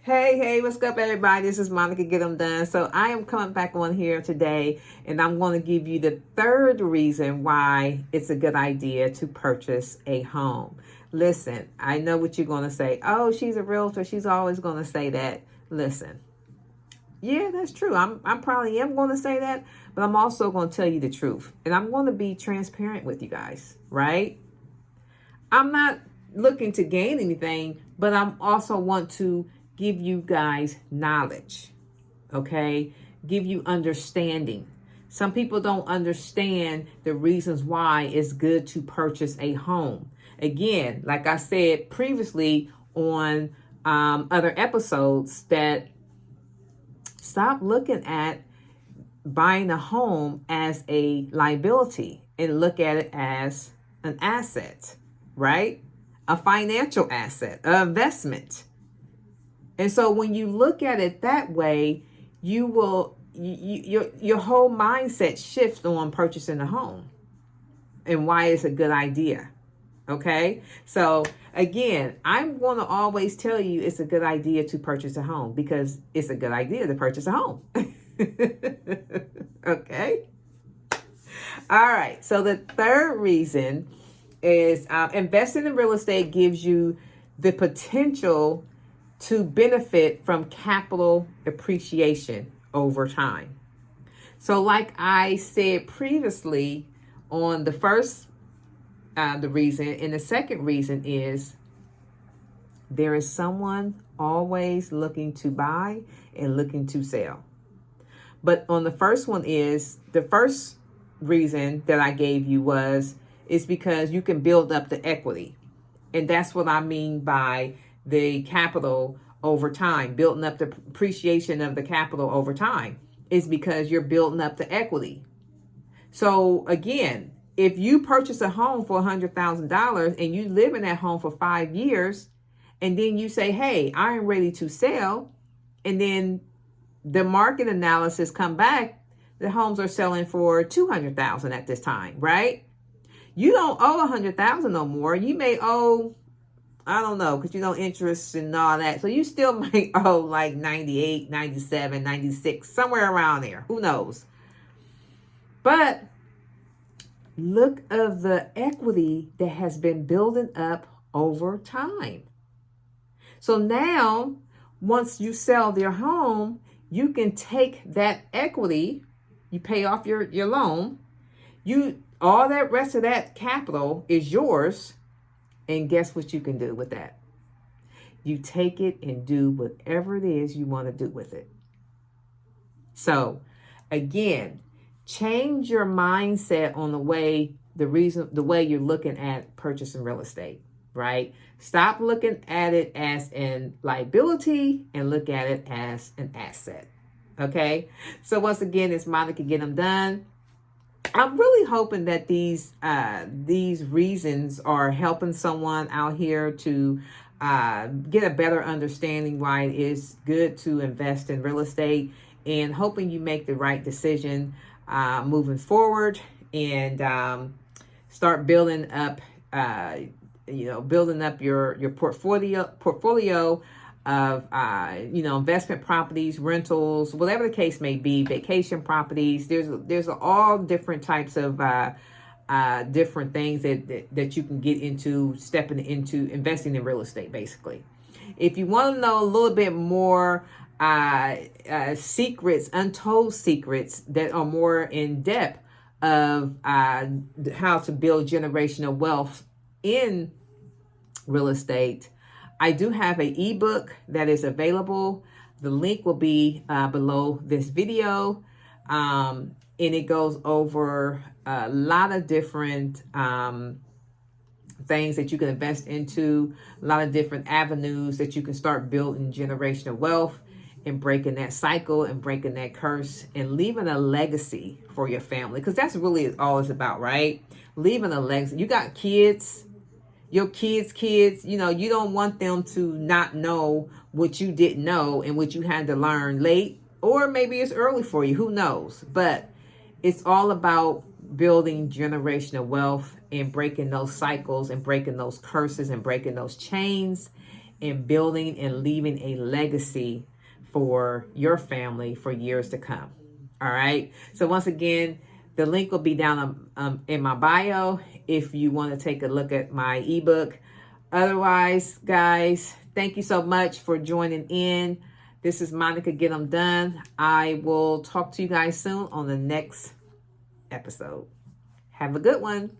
Hey, what's up, everybody? This is Monica Get 'em Done. So I am coming back on here today, and I'm going to give you the third reason why it's a good idea to purchase a home. Listen, I know what you're going to say. Oh, she's a realtor. She's always going to say that. Listen, yeah, that's true. I'm probably am going to say that, but I'm also going to tell you the truth, and I'm going to be transparent with you guys, right? I'm not looking to gain anything, but I'm also want to give you guys knowledge, okay? Give you understanding. Some people don't understand the reasons why it's good to purchase a home. Again, like I said previously on other episodes, that stop looking at buying a home as a liability and look at it as an asset, right? A financial asset, an investment. And so when you look at it that way, you will your whole mindset shifts on purchasing a home and why it's a good idea. Okay? So again, I'm going to always tell you it's a good idea to purchase a home because it's a good idea to purchase a home. Okay? All right. So the third reason is investing in real estate gives you the potential to benefit from capital appreciation over time. So like I said previously on the first, the reason, and the second reason is there is someone always looking to buy and looking to sell. But on the first one is, the first reason that I gave you is because you can build up the equity. And that's what I mean by the capital over time, building up the appreciation of the capital over time is because you're building up the equity. So again, if you purchase a home for $100,000 and you live in that home for 5 years, and then you say, hey, I am ready to sell, and then the market analysis come back, the homes are selling for $200,000 at this time, right? You don't owe $100,000 no more. You may owe, I don't know, because you know interest and all that. So you still might owe like 98, 97, 96, somewhere around there. Who knows? But look of the equity that has been building up over time. So now, once you sell their home, you can take that equity, you pay off your loan, all that rest of that capital is yours. And guess what you can do with that? You take it and do whatever it is you want to do with it. So again, change your mindset on the way you're looking at purchasing real estate, right? Stop looking at it as a liability and look at it as an asset. Okay? So once again, it's Monica Get 'em Done. I'm really hoping that these reasons are helping someone out here to get a better understanding why it is good to invest in real estate, and hoping you make the right decision moving forward and start building up your portfolio of investment properties, rentals, whatever the case may be, vacation properties. There's all different types of different things that you can get into stepping into investing in real estate, basically. If you want to know a little bit more secrets, untold secrets that are more in depth of how to build generational wealth in real estate, I do have an ebook that is available. The link will be below this video. And it goes over a lot of different things that you can invest into, a lot of different avenues that you can start building generational wealth and breaking that cycle and breaking that curse and leaving a legacy for your family. Because that's really all it's about, right? Leaving a legacy. You got kids. Your kids, you don't want them to not know what you didn't know and what you had to learn late, or maybe it's early for you, who knows? But it's all about building generational wealth and breaking those cycles and breaking those curses and breaking those chains in building and leaving a legacy for your family for years to come. All right. So once again, the link will be down in my bio if you want to take a look at my ebook. Otherwise, guys, thank you so much for joining in. This is Monica Get 'em Done. I will talk to you guys soon on the next episode. Have a good one.